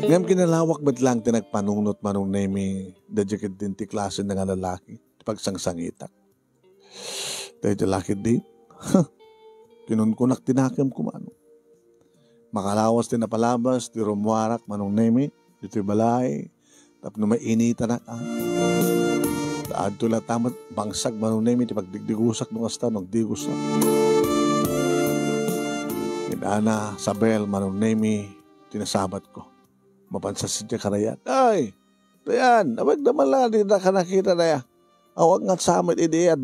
Ngam kinalawak ba't lang tinagpanunot manong nemi dajakit din ti klase ng lalaki. Pagsangsangitak. Dahil ti laki din. Kinunkunak tinakam kumano. Makalawas ti napalabas, ti rumwarak manong nemi, ti balay, tapno mainita na ka. Taad tula tamat bangsag manunay mi ti pagdigdigusak nung asta nagdigusak. Inana Sabel manunay mi tinasabat ko. Mapansas siya karayat. Ay! Dayan! Awag naman lang. Di na ka nakita na ya. Awag nga sa amin ideya.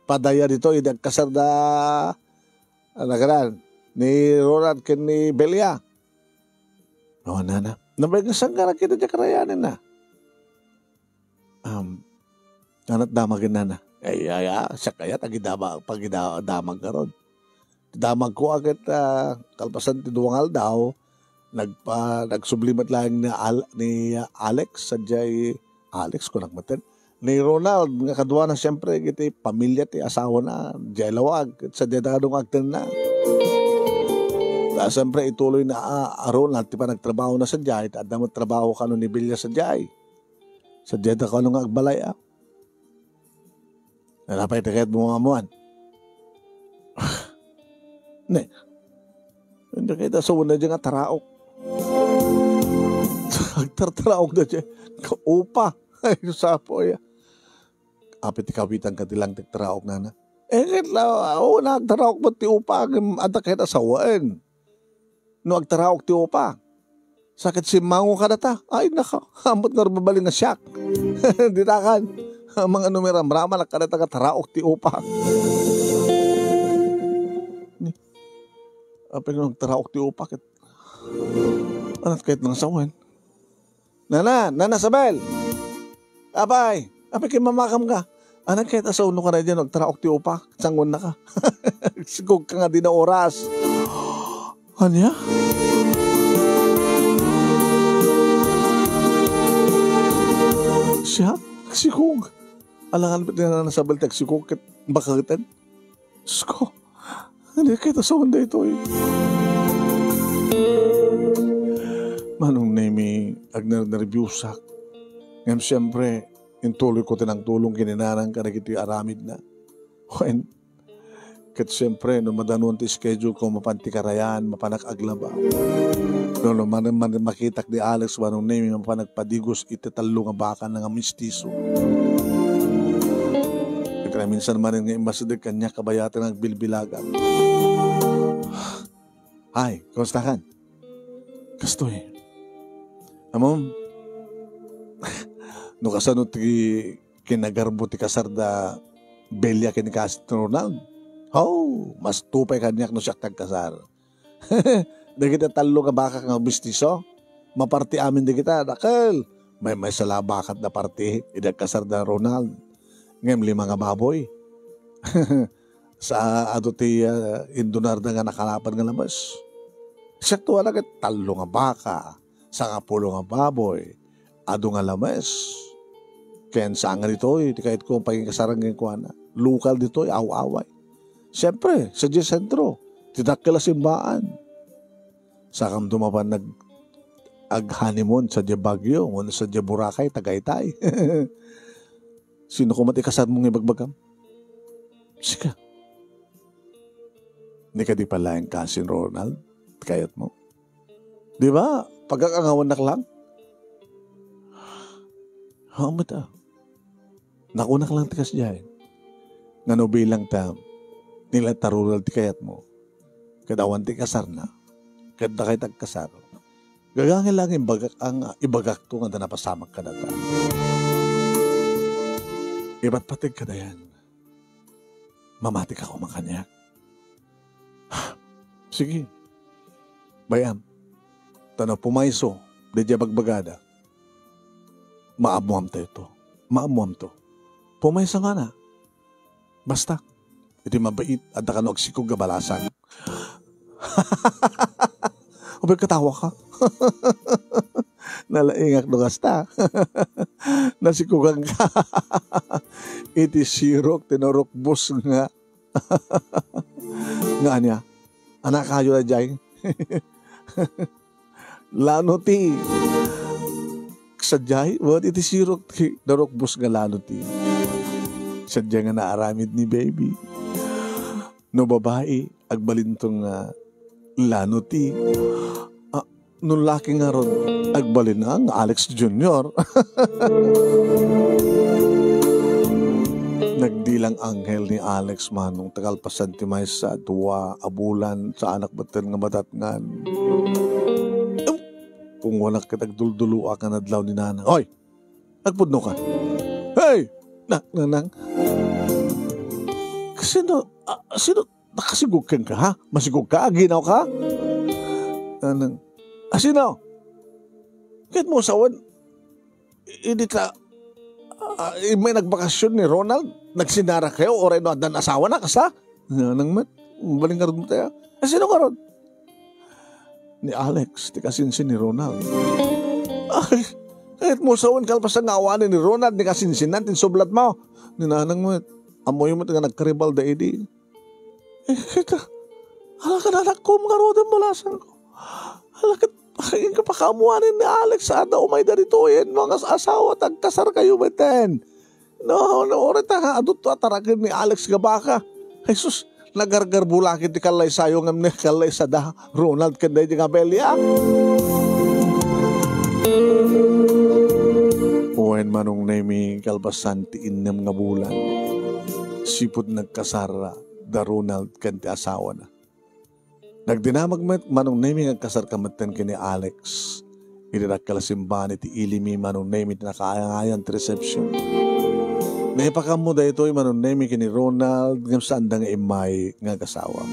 Padaya dito. Idang kasar da nagaran. Ni Ronald ken ni Belia. No, nana. Nabagasang ka nakita siya karayanin na. Nanat damagin na na. Ay, siya kaya pagidamag ka ron. Damag ko agad kalpasan ti duwangal daw. Nagsublimat lang ni Alex. Sadyay Alex ko nagmatan. Ni Ronald, nga kadwa na siyempre, giti pamilya ti asawa na. Diyay lawag. Sadya na kadong agtan na. Siyempre ituloy na Ronald, ti pa nagtrabaho na sa Diyay. At na magtrabaho ka ni Bilya sa Diyay. Sa Jeddah ka nung agbalay Napay takit mo mamuan. Ne. Hindi kita sa una dyan nga taraok. Agtartaraok na dyan. Kaupa. Ay, sapo ya. Apit ikawitan ka tilang taraok na na. Kitla, nagtaraok mo ti upa. Ata kita sawaan. No, agtaraok ti upa. Sakit si mango ka na ta. Ay, naka. Amot nga rubabaling nga siyak. Ditakan. Mga numeram-rama na ka na taga taraok ti upa. Apay nung taraok ti upa. Anat kahit nang sawan. Nana Sabel. Apay kayo mamakam ka. Anak kahit asaw no ka na dyan. Nagtaraok ti upa. Sangon na ka. Sigog ka nga din na oras. Anya? Siya? Sikog. Alangan pa din na nasabal tek sikog kat bakagitan. Diyos ko. Hindi kita sa onda ito eh. Manong nemi agnar na review sak. Ngayon siyempre, yung tuloy ko tinang tulong kininarang ka na kiti aramid na. When, kat siyempre, no madanon ti schedule ko mapanti karayan, mapanag-aglaba. No, makitak di Alex, manong nemi mapanagpadigos itatalo nga baka nga mistiso. Kaya minsan man nga imbasadag kanya kabayatan ng bilbilagan. Hi, kumusta ka? Kasto eh. Amom, no kasano ti kinagarbo ti kasarda Belia kinikasit ni Ronald. Oh, mas tupay kanyak no siya tagkasar. Di kita talo nga baka nga mistiso. Maparti amin di kita, dakal. May salabakat na parti, idagkasar na Ronald. Ngayon, 5 nga baboy. Sa ato ti Indonar na nga nakalapan nga labas. Sakto wala ka, 3 nga baka, 10 nga baboy, ado nga lamas. Kaya saan nga dito, kahit kung paging kasarang nga kuha na, lokal dito, aw-away. Siyempre, sa di sentro, tidakkel simbaan. Sakam dumapan ag-honeymoon sa di Baguio, o sa di Boracay, Tagaytay. Sino ko matikasad mong ibagbagam? Sika. Hindi ka di pala yung cousin Ronald, kayat mo. Di ba? Pagkakangawan lang. Hamad nakunak lang tikas dyan. Nga bilang ta, nila tarural ti kayat mo. Kadawan ti kasar na. Kada kay tagkasar. Gagangin lang ibagak to nga napasamak ka na ta. Iba't patig ka na yan. Mamati ka kumakanya. Sige. Bayam. Tanaw pumayso. Dedya bagbagada. Maamuam tayo to. Maamuam to. Pumaysa nga na. Basta. Iti mabait at ka no agsikog gabalasan. Ubay katawa ka. Nalaingak no kasta. Nasikugan ka. Iti sirok, tinorok bus nga. Nga niya. Anak kayo na dyan. Lano ti. Sadyay, what iti sirok ti darok bus nga lano ti. Sadya nga naaramid ni baby. No babae, agbalintong lano ti. Nung laki nga ron, agbalin ang Alex Jr. Nagdilang anghel ni Alex manong tagalpasan ti may sa duwa, abulan, sa anak batan nga matatngan. Kung wala kitagduldulua ka na dlaw ni Nana. Hoy! Nagpudno ka. Hey! Nanang. Sino nakasigug ka ha? Masigug ka? Ginaw ka? Nanang. Sino? Kahit mo sawan, hindi ka, may nagbakasyon ni Ronald, nagsinara kayo, o rin dan asawa na kasa? Nanang mat, baling nga rin mo tayo. Sino ka ron? Ni Alex, ti kasinsin ni Ronald. Ay, kahit mo sawan kalpasan nga awanin ni Ronald, ni kasinsin natin sublat mo. Ninanang mo, amoy mo nga nagkaribal da edi. Kita, halaka na anak ko, mga rodan balasan ko. Halaka, yung kapakamuanin ni Alex, ada umay da rito yan, mga asawa, tagkasar kayo beten. No, orin ta, adot to atarakin ni Alex gabaka. Jesus, nagargar bulakit di kalay sayo ngam ni kalay sa da Ronald kanday di nga belya. Uwen manong nemi kalbasan ti innem nga bulan. Sipod nagkasara da Ronald kanti asawa na. Nagdinamag manong nemi nga kasar kamatan kini Alex. Inirak kalasimban iti ilimi manong nemi ti nakaayangayan ti reception. Naipakamo da ito manong nemi kini Ronald ngam saan da nga imay nga kasawa.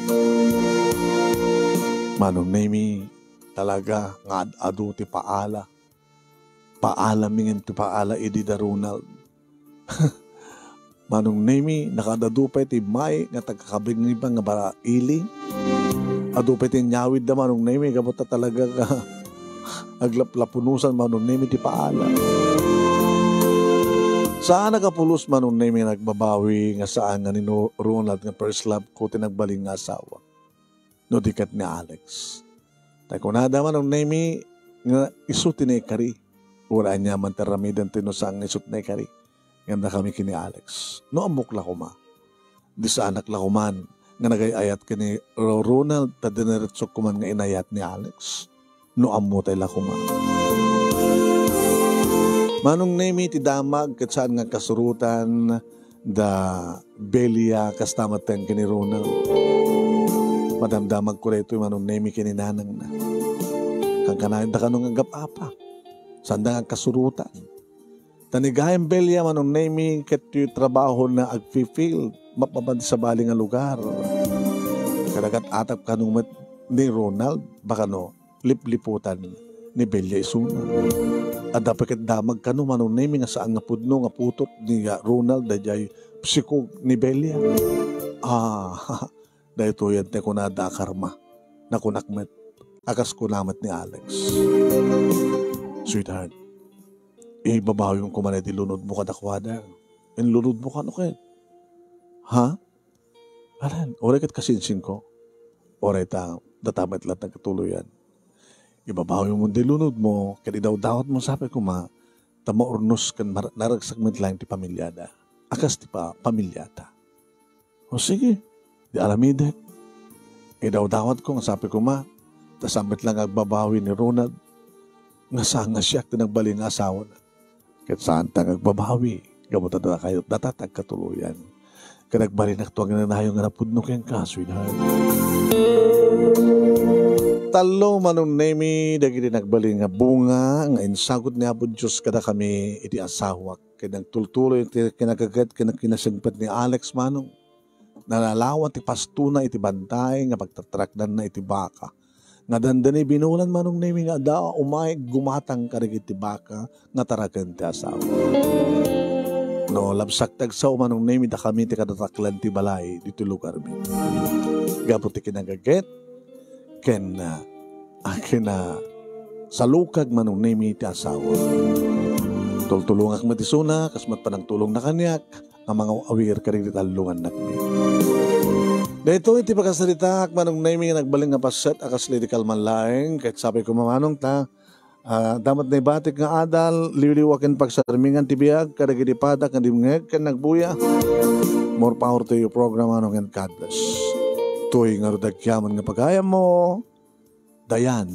Manong nemi talaga nga adu ti paala. Paala mingin ti paala idi da Ronald. Manong nemi nakadadupay ti imay nga tagkakabing pa nga bara iling. Adupay ti nyawid da manong nemi kabota talaga ka aglaplapunusan manong nemi ti paala. Saan nagapulos manong nemi nagbabawi nga saan nga ni Ronald nga first love ko tinagbaling nga asawa. No dikat ni Alex. Tay kunada manong nemi nga isut ni kari. Wala niya man teramidan tino sang isut na kari. Ngam na kami kini Alex. No amok la kuma. Di sa anak la kuman nga nagayayat kini Ronald ta dineretsok kuman nga inayat ni Alex. No ammo tay la kuma. Manong nemi ti damag ket saan nga kasurutan da Belia kastamatan kini Ronald. Madamdamag ko reto manong nemi kini nanang na. Kang kanayon da kanong agap-apa. Sanda nga kasurutan. Tanigayang Belia manong nemi ket yu trabaho na agfi-field mapapad sa bali nga lugar. Kadagat atap kanong ni Ronald baka no lipliputan ni Belia isuna. At dapat damag ka no manong nemi nga saan nga pudno nga putot ni Ronald dayay psikog ni Belia. Dahil to yan te kunada karma na kunakmet akas kunamat ni Alex. Sweetheart, ibabawi mo kumanay di lunod mo kadakwada. Lunod mo ka no ken? Ha? Alan, oray kat kasinsin ko. Oray ta, datamit lahat ng katuluyan. Ibabawi mo dilunod mo, kadi daw dawat mo sabi ko tamaurnos kan naragsagment lang ti pamilyada. Akas ti pa pamilyata. O sige, di alamide. Daw dawat ko, nga sabi ko tasamit lang agbabawi ni Ronald. Nga sanga siya, tinagbali nga asawa na. Kahit saan tang agbabawi, gamutan na kayo, datatag katuluyan. Kanagbali na tuwag na nayo nga napudno kayang sweetheart. Talo manong nemi, dagiti nagbali nga bunga, nga insagot ni Apo Diyos kada kami iti asawak. Kaya nagtultuloy, kinagagat, kinasagpat ni Alex manong. Nalalawan ti pastuna iti bantay, nga pagtatrakdan na iti baka. Nga dandani binulan manong nemi nga daw, umay gumatang karig iti baka, nga taragan ti asawa. No, labsak tagsaw manong nemi da kami ti kadataklan ti balay dito lugar mi. Gapo ti kinagaget ken akin salukag manong nemi ti asawa. Tultulungak matisuna kasmat panang tulong na kanyak ang mga awir karig ti talungan nakmi. Dito iti pagkasalita manong nemi nga nagbaling nga paset akas lidi kalmanlaeng kahit sabi ko mamanong damat na ibatik nga adal, liliwakin pagsarmingan tibiyag, karagidipada, kandimngeg, kan nagbuya. More power to your program, anong and God bless. Tuwing nga rodagyaman nga pagaya mo, Dayan.